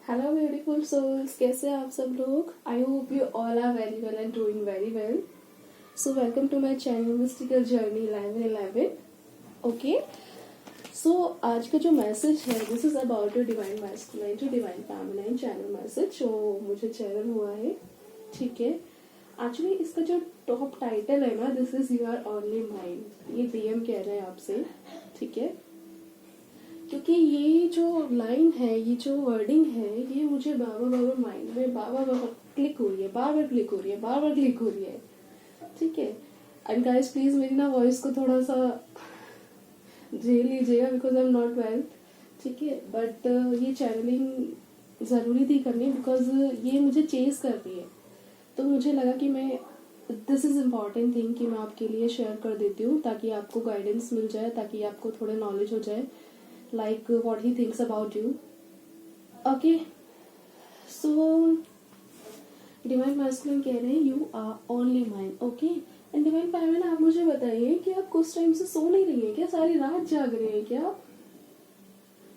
Hello beautiful souls, कैसे हैं आप सब लोग। I hope you all are very well and doing very well. So welcome to my channel mystical journey 1111। Okay, so आज का जो मैसेज है this is about your divine masculine to divine feminine channel message जो मुझे channel हुआ है। ठीक है, एक्चुअली इसका जो टॉप टाइटल है ना, this is you are only mind. ये डीएम कह रहे हैं आपसे। ठीक है, क्योंकि ये जो लाइन है, ये जो वर्डिंग है, ये मुझे बार बार माइंड में बार क्लिक हो रही है, बार बार क्लिक हो रही है, बार बार क्लिक हो रही है। ठीक है, एंड गाइस प्लीज मेरी ना वॉइस को थोड़ा सा झेल लीजिएगा because I am not well. ठीक है, बट ये चैनलिंग जरूरी थी करनी बिकॉज ये मुझे चेज कर रही है। तो मुझे लगा कि मैं दिस इज इम्पॉर्टेंट थिंग कि मैं आपके लिए शेयर कर देती हूँ ताकि आपको गाइडेंस मिल जाए, ताकि आपको थोड़ा नॉलेज हो जाए like what he thinks about you. Okay, so divine masculine कह रहे हैं you are only mind. Okay, and divine feminine आप मुझे बताइए कि आप कुछ टाइम से सो नहीं रही हैं क्या? सारी रात जाग रहे हैं क्या?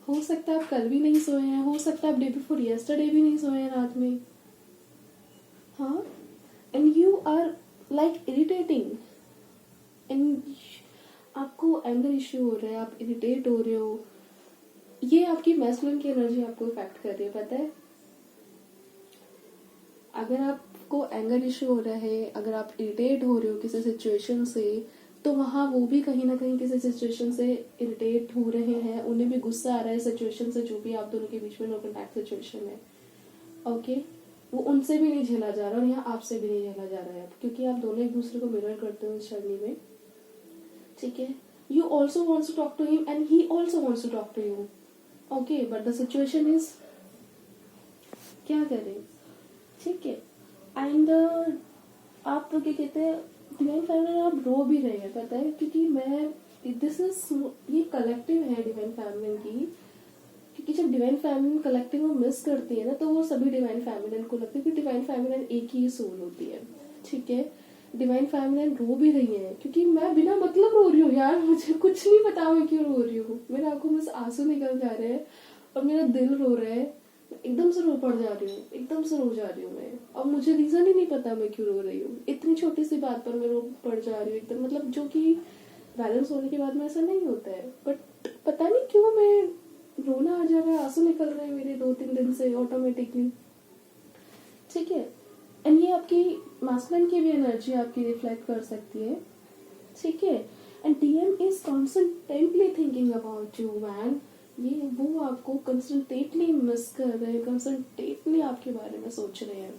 हो सकता है आप कल भी नहीं सोए हैं, हो सकता है आप डे बिफोर यस्टरडे भी नहीं सोए हैं रात में। हाँ, and you are like irritating and आपको एंगर इश्यू हो रहा है, आप इरिटेट हो रहे हो। ये आपकी मैस्कुलिन की एनर्जी आपको इफेक्ट कर रही है, पता है। अगर आपको एंगर इश्यू हो रहा है, अगर आप इरिटेट हो रहे हो किसी सिचुएशन से, तो वहां वो भी कहीं ना कहीं किसी सिचुएशन से इरिटेट हो रहे हैं, उन्हें भी गुस्सा आ रहा है सिचुएशन से, जो भी आप दोनों के बीच में नो कॉन्टैक्ट सिचुएशन है। ओके, वो उनसे भी नहीं झेला जा रहा और यहाँ आपसे भी नहीं झेला जा रहा है, क्योंकि आप दोनों एक दूसरे को मिरर करते हो इस जर्नी में। ठीक है, you also wants to talk to him and he also wants to talk to you. Okay, but the situation is क्या करें। ठीक है, एंड आप तो क्या कहते हैं डिवाइन फैमिली, आप रो भी रहे हैं, पता है, क्योंकि मैं दिस इज ये कलेक्टिव है डिवाइन फैमिली की। क्योंकि जब डिवाइन फैमिली कलेक्टिव वो मिस करती है ना, तो वो सभी डिवाइन फैमिली को लगता है कि डिवाइन फैमिली एक ही सोल होती है। ठीक है, डिवाइन फैमिली रो भी रही है क्योंकि मैं बिना मतलब रो रही हूँ यार, मुझे कुछ नहीं पता मैं क्यों रो रही हूँ। मेरे आंखों में से आंसू निकल जा रहे हैं और मेरा दिल रो रहा है, एकदम से रो पड़ जा रही हूँ, एकदम से रो जा रही हूँ मैं, और मुझे रीजन ही नहीं पता मैं क्यों रो रही हूँ। इतनी छोटी सी बात पर मैं रो पड़ जा रही हूँ एकदम, मतलब जो कि बैलेंस होने के बाद में ऐसा नहीं होता है, बट पता नहीं क्यों मैं रोना आ जा रहा है, आंसू निकल रहे हैं मेरे 2-3 दिन से ऑटोमेटिकली। ठीक है, एंड ये आपकी मास्कुलिन की भी एनर्जी आपकी रिफ्लेक्ट कर सकती है। ठीक है, and DM is constantly thinking about you man. ये वो आपको कंसंट्रेटली मिस कर रहे हैं, कंसंट्रेटली आपके बारे में सोच रहे हैं।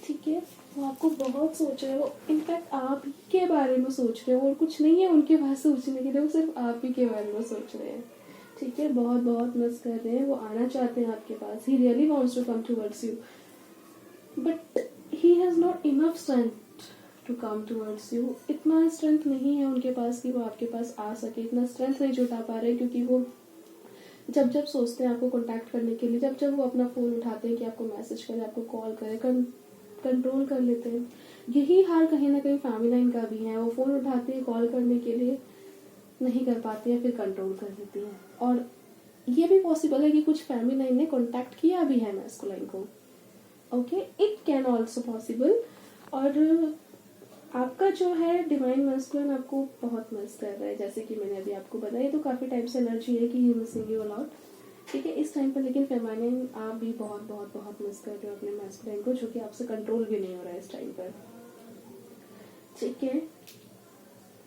ठीक है, वो आपको बहुत सोच रहे हो, इनफैक्ट आप ही के बारे में सोच रहे हो और कुछ नहीं है उनके पास सोचने के लिए, वो सिर्फ आप ही के बारे में सोच रहे हैं। ठीक है, बहुत बहुत मिस कर रहे हैं, वो आना चाहते हैं आपके पास, he really wants to come towards you, but he has not enough strength to come towards you. इतना स्ट्रेंथ नहीं है उनके पास कि वो आपके पास आ सके, इतना स्ट्रेंथ नहीं जुटा पा रहे, क्योंकि वो जब जब सोचते हैं आपको कांटेक्ट करने के लिए, जब जब वो अपना फोन उठाते हैं कि आपको मैसेज करें, आपको कॉल करें, कंट्रोल कर लेते हैं। यही हाल कहीं ना कहीं फैमिलाइन का भी है, वो फोन उठाते हैं कॉल करने के लिए, नहीं कर पाती है, फिर कंट्रोल कर लेती है। और ये भी पॉसिबल है कि कुछ फैमिलाइन ने कांटेक्ट किया भी है मैस्कुलाइन को। Okay, it can also possible. और आपका जो है डिवाइन मैस्कुलिन आपको बहुत मिस कर रहा है, जैसे कि मैंने अभी आपको बताया, तो काफी टाइम से एनर्जी है कि ही मिसिंग यू अलॉट। ठीक है, इस टाइम पर लेकिन फेमाइनिन आप भी बहुत बहुत बहुत मिस कर रहे हो अपने मैस्कुलिन को, जो कि आपसे कंट्रोल भी नहीं हो रहा है इस टाइम पर। ठीक है,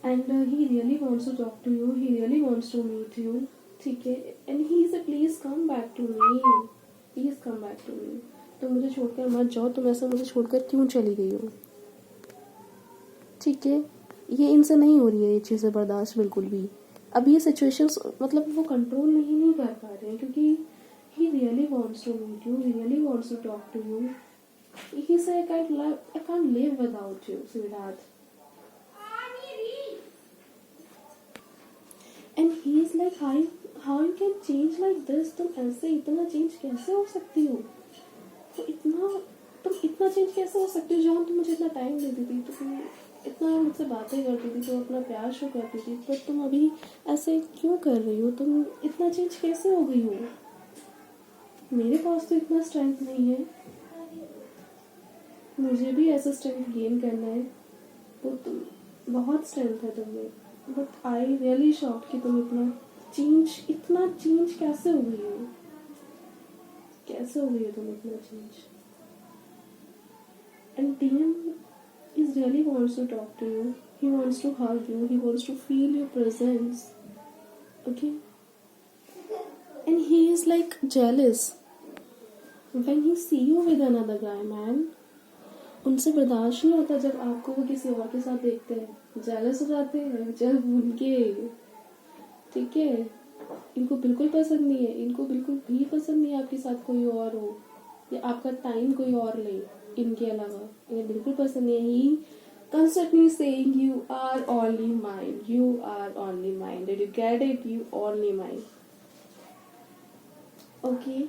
and he really wants to talk to you, he really wants to meet you. ठीक है, and he say please come back to me, please come back to me. तो मुझे छोड़कर मत जाओ, तुम ऐसा मुझे छोड़कर क्यों चली गई हो। ठीक है, ये इनसे नहीं हो रही है ये चीज़ें बर्दाश्त बिल्कुल भी। अब ये सिचुएशंस मतलब वो कंट्रोल नहीं कर पा रहे हैं, क्योंकि he really wants to meet you, he really wants to talk to you. He say I can't live without you sweetheart, and he is like how you can change like this. तुम ऐसे इतना change कैसे हो सकती हो, तो तुम इतना चेंज कैसे हो सकती हो, जहाँ तुम मुझे इतना टाइम देती थी, तो तुम इतना मुझसे बातें करती थी, तो अपना प्यार शो करती थी, पर तुम अभी ऐसे क्यों कर रही हो, तुम इतना चेंज कैसे हो गई हो। मेरे पास तो इतना स्ट्रेंथ नहीं है, मुझे भी ऐसा स्ट्रेंथ गेन करना है। तो तुम बहुत स्ट्रेंथ है तुम में, बट आई रियली शॉक कि तुम इतना चेंज कैसे हो गई हो, कैसे हो गई हो तुम इतना change. And DM is really wants to talk to you, he wants to hug you, he wants to feel your presence, okay, and he is like jealous when he see you with another guy, man। उनसे बर्दाश्त नहीं होता जब आपको वो किसी और के साथ देखते हैं, जेलस हो जाते हैं जब उनके, ठीक है, इनको बिल्कुल पसंद नहीं है, इनको बिल्कुल भी पसंद नहीं है आपके साथ कोई और हो या आपका टाइम कोई और ले इनके अलावा, इन्हें बिल्कुल पसंद नहीं है। ही constantly saying you are only mine, you are only mine, did you get it, you only mine, okay,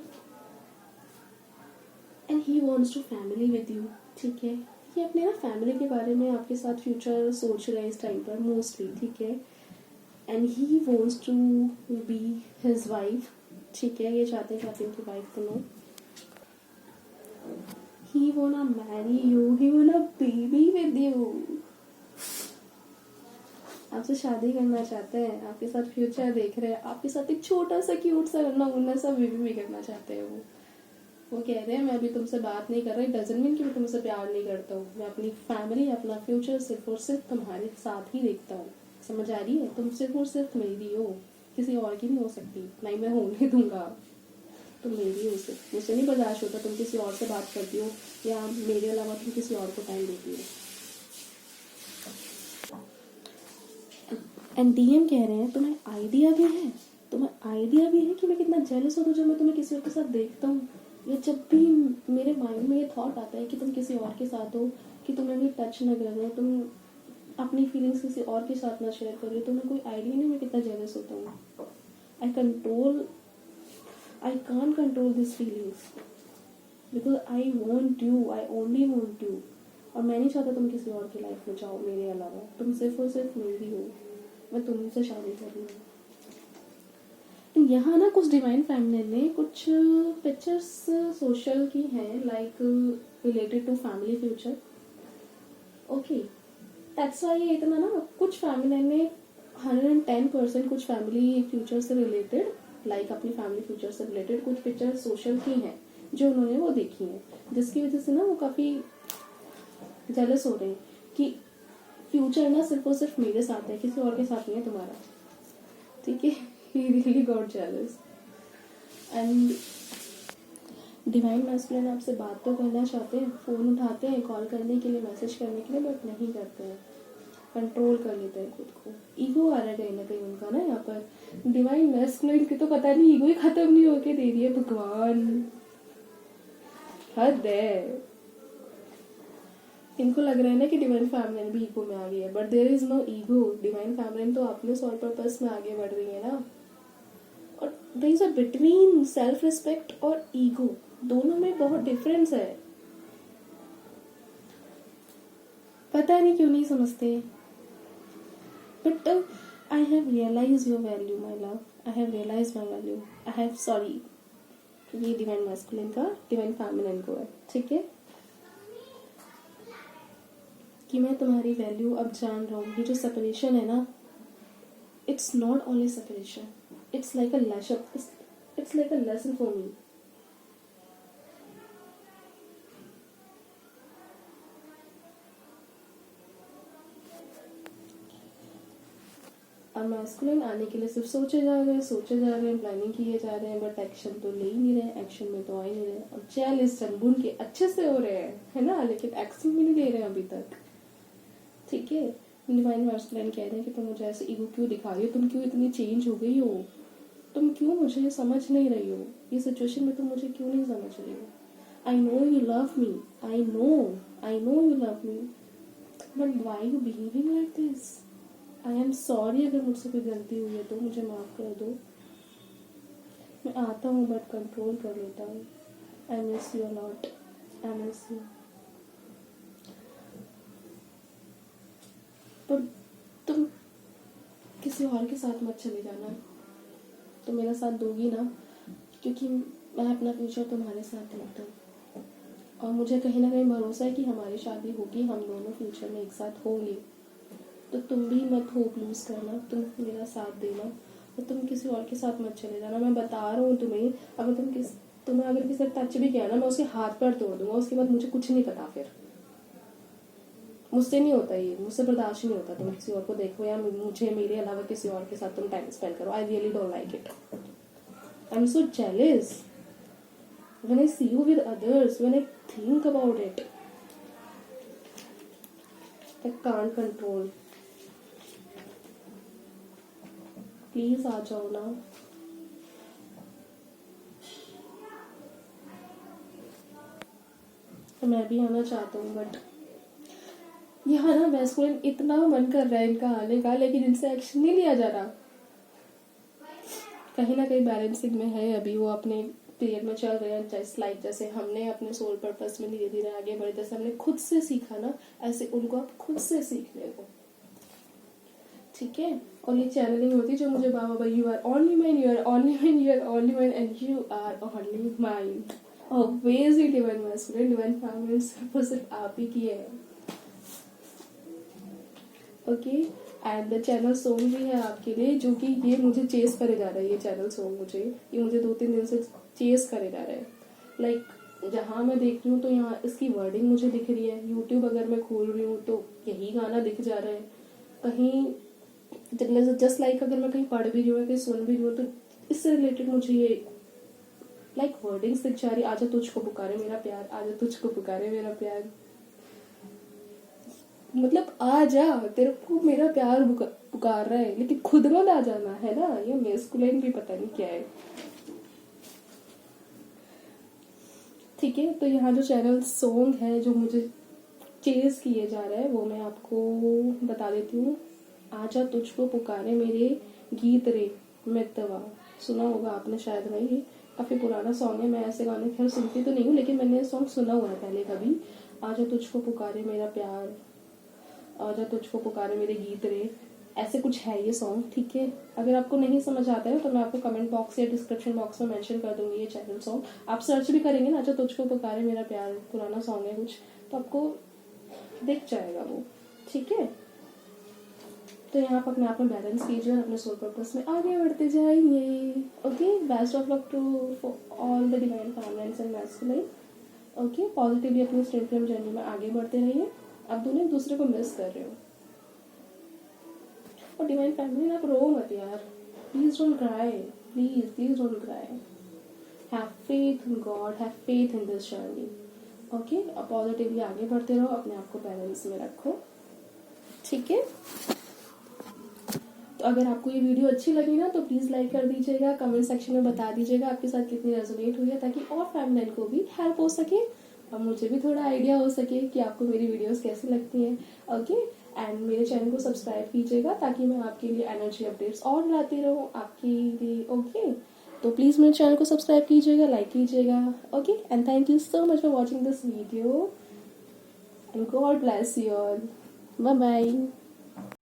and he wants to family with you, ठीक है, ये अपने ना फैमिली के बारे में आपके साथ फ्यूचर सोच रहे हैं इस टाइम पर मोस्टली, ठीक है, and he wants to be his wife, ठीक है, ये चाहते हैं कि आप इनकी वाइफ बनो। He wanna marry you, he wanna baby with you, आपसे शादी करना चाहते हैं, आपके साथ फ्यूचर देख रहे हैं, आपके साथ एक छोटा सा क्यूट सा रन्ना मुन्ना सा बेबी भी करना चाहते हैं। वो कह रहे हैं मैं अभी तुमसे बात नहीं कर रही, डजंट मीन कि मैं तुमसे प्यार नहीं करता हूँ, मैं अपनी फैमिली अपना फ्यूचर सिर्फ और सिर्फ तुम्हारे साथ ही देखता हूँ, समझ आ रही है, तुम सिर्फ और सिर्फ मेरी हो, किसी और की नहीं हो सकती, नहीं मैं होने दूंगा, तुम मेरी हो, सिर्फ मुझसे नहीं बर्दाश्त होता तुम किसी और से बात करती हो या मेरे अलावा तुम किसी और को टाइम देती हो। एंड डीएम कह रहे हैं तुम्हें आइडिया भी है कि मैं कितना जेलस होता हूँ जब मैं तुम्हें किसी और के साथ देखता हूँ, या जब भी मेरे माइंड में ये थॉट आता है कि तुम किसी और के साथ हो, कि तुम्हें भी टच न कर रहे हो, तुम अपनी फीलिंग्स किसी और के साथ ना शेयर कर रहे हो, तुम्हें कोई आइडिया नहीं मैं कितना जेलस होता हूँ। I can't control this feelings because I want you, I only want you, और मैं नहीं चाहता तुम किसी और की लाइफ में जाओ मेरे अलावा, तुम सिर्फ और सिर्फ मेरी हो, मैं तुमसे शादी कर रही हूँ। यहाँ ना कुछ डिवाइन फैमिली ने कुछ पिक्चर्स सोशल की हैं, like related to family future, okay, that's why ये इतना ना कुछ फैमिली ने 110% कुछ फैमिली फ्यूचर से रिलेटेड, लाइक अपनी फैमिली फ्यूचर से रिलेटेड कुछ पिक्चर सोशल की हैं जो उन्होंने वो देखी हैं, जिसकी वजह से ना वो काफी जेलस हो रहे हैं कि फ्यूचर ना सिर्फ और सिर्फ मेरे साथ है, किसी और के साथ नहीं है तुम्हारा, ठीक है। He really got jealous and divine masculine आपसे बात तो करना चाहते हैं, फोन उठाते हैं कॉल करने के लिए, मैसेज करने के लिए, बट नहीं करते हैं, कंट्रोल कर लेते हैं खुद को, ईगो आ रहा है कहीं ना कहीं उनका ना यहाँ पर। डिवाइन मैस्कुलिन की तो पता नहीं ईगो ही खत्म नहीं होके दे रही है, भगवान हद है। इनको लग रहा है ना कि डिवाइन फैमिली भी ईगो में आ गई है, but there is no ego, divine family तो अपने सोल पर्पस में आगे बढ़ रही है ना। और there is a between self respect और ईगो, दोनों में बहुत डिफरेंस है, पता नहीं क्यों नहीं समझते, but I have realise your value my love, I have realise my value, I have sorry, ये डिवाइन मैस्कुलिन का डिवाइन फैमिलिन को है, ठीक है, कि मैं तुम्हारी वैल्यू अब जान रहा हूँ। ये जो सेपरेशन है ना, it's not only separation, it's like a lesson, it's like a lesson for me. अब मैस्कुलिन आने के लिए सिर्फ सोचे जा रहे हैं, प्लानिंग किए जा रहे हैं, बट एक्शन तो ले ही नहीं रहे, एक्शन में तो आ ही नहीं रहे। अब जेलस चंबुन के अच्छे से हो रहे हैं, है ना, लेकिन एक्शन भी नहीं ले रहे हैं अभी तक, ठीक है। डिवाइन मैस्कुलिन कह रहे हैं कि तुम मुझे ऐसे ईगो क्यों दिखा रही हो, तुम क्यों इतनी चेंज हो गई हो, तुम क्यों मुझे समझ नहीं रही हो, ये सिचुएशन में तुम मुझे क्यों नहीं समझ रही हो। I know you love me, I know you love me, but why you behaving like this. I am sorry अगर मुझसे कोई गलती हुई है तो मुझे माफ कर दो, मैं आता हूँ बट कंट्रोल कर लेता हूँ। I miss you lot, I miss you, पर तुम किसी और के साथ मत चले जाना, तुम मेरा साथ दोगी ना, क्योंकि मैं अपना फ्यूचर तुम्हारे साथ देखती हूँ और मुझे कहीं ना कहीं भरोसा है कि हमारी शादी होगी, हम दोनों फ्यूचर में एक साथ होंगे। तो तुम भी मत होप लूज करना, तुम मेरा साथ देना और तुम किसी और के साथ मत चले जाना। मैं बता रहा हूँ तुम्हें, अगर तुम्हें अगर किसी टच भी किया ना, मैं उसके हाथ पैर तोड़ दूंगा, उसके बाद मुझे कुछ नहीं पता। फिर मुझसे नहीं होता, ये मुझसे बर्दाश्त नहीं होता। तुम किसी और को देखो या मुझे मेरे अलावा किसी और के साथ तुम टाइम स्पेंड करो। I really don't like it. I am so jealous when I see you with others, when I think about it. I can't control. Please आ जाओ ना। तो मैं भी आना चाहता हूँ, बट यहाँ ना मैस्कुलिन इतना मन कर रहा है इनका आने का, लेकिन इनसे एक्शन नहीं लिया जा रहा। कहीं ना कहीं बैलेंसिंग में है अभी, वो अपने पीरियड में चल रहे हैं। जस्ट लाइक जैसे हमने अपने सोल पर्पस में धीरे धीरे आगे बढ़े, जैसे हमने खुद से सीखा ना, ऐसे उनको अब खुद से सीखने को। ठीक है। और ये चैनलिंग होती जो मुझे बाबा भाई, you are only mine, you are only mine, you are only mine and you are only mine. Obviously divine masculine, divine family सिर्फ आप ही की है। Okay. And the channel song भी है आपके लिए, जो कि ये मुझे चेस करे जा रहा है। ये चैनल सॉन्ग ये मुझे 2-3 दिन से चेस करे जा रहा है। लाइक जहाँ मैं देख रही हूँ तो यहाँ इसकी वर्डिंग मुझे दिख रही है। यूट्यूब अगर मैं खोल रही हूँ तो यही गाना दिख जा रहा है। कहीं जस्ट लाइक अगर मैं कहीं पढ़ भी रही हूँ, कहीं सुन भी रही हूँ, तो इससे रिलेटेड मुझे ये लाइक वर्डिंग्स दिख जा रही। आजा तुझको पुकारे मेरा प्यार, आजा तुझको पुकारे मेरा प्यार। मतलब आ जा, तेरे को मेरा प्यार पुकार रहा है, लेकिन खुद मत आ जाना, है ना। ये मैस्कुलिन भी पता नहीं क्या है। ठीक है। तो यहाँ जो चैनल सॉन्ग है जो मुझे चेज किए जा रहा है, वो मैं आपको बता देती हूँ। आजा तुझको पुकारे मेरे गीत रे मितवा। सुना होगा आपने शायद भाई, ये काफी पुराना सॉन्ग है। मैं ऐसे गाने खैर सुनती तो नहीं हूँ, लेकिन मैंने ये सॉन्ग सुना हुआ है पहले कभी। आजा तुझको पुकारे मेरा प्यार, आजा तुझको पुकारे मेरे गीत रे, ऐसे कुछ है ये सॉन्ग। ठीक है। अगर आपको नहीं समझ आता है तो मैं आपको कमेंट बॉक्स या डिस्क्रिप्शन बॉक्स में मेंशन कर दूंगी ये चैनल सॉन्ग। आप सर्च भी करेंगे ना, आजा तुझको पुकारे मेरा प्यार, पुराना सॉन्ग है कुछ, तो आपको दिख जाएगा वो। ठीक है। तो यहाँ पर अपने आप में बैलेंस कीजिए और अपने सोल पर्पस में आगे बढ़ते जाइए। Okay. Best of luck to all the divine families and masculine. Okay. Positively अपनी स्ट्रेट फ्लेम जर्नी में आगे बढ़ते रहिए। आप दोनों एक दूसरे को मिस कर रहे हो। और डिवाइन फैमिली, आप रो मत यार, please don't cry, please don't cry. Have faith in God, have faith in this journey. Okay. अब पॉजिटिवली आगे बढ़ते रहो, अपने आप को बैलेंस में रखो। ठीक है। तो अगर आपको ये वीडियो अच्छी लगी ना, तो प्लीज लाइक कर दीजिएगा, कमेंट सेक्शन में बता दीजिएगा आपके साथ कितनी रेजोनेट हुई है, ताकि और फैमिली को भी हेल्प हो सके और मुझे भी थोड़ा आइडिया हो सके कि आपको मेरी वीडियोस कैसी लगती हैं। ओके। एंड मेरे चैनल को सब्सक्राइब कीजिएगा ताकि मैं आपके लिए एनर्जी अपडेट्स और लाती रहूँ आपके लिए। ओके। तो प्लीज मेरे चैनल को सब्सक्राइब कीजिएगा, लाइक कीजिएगा। Okay. And thank you so much for watching this video and God bless you all. Bye bye.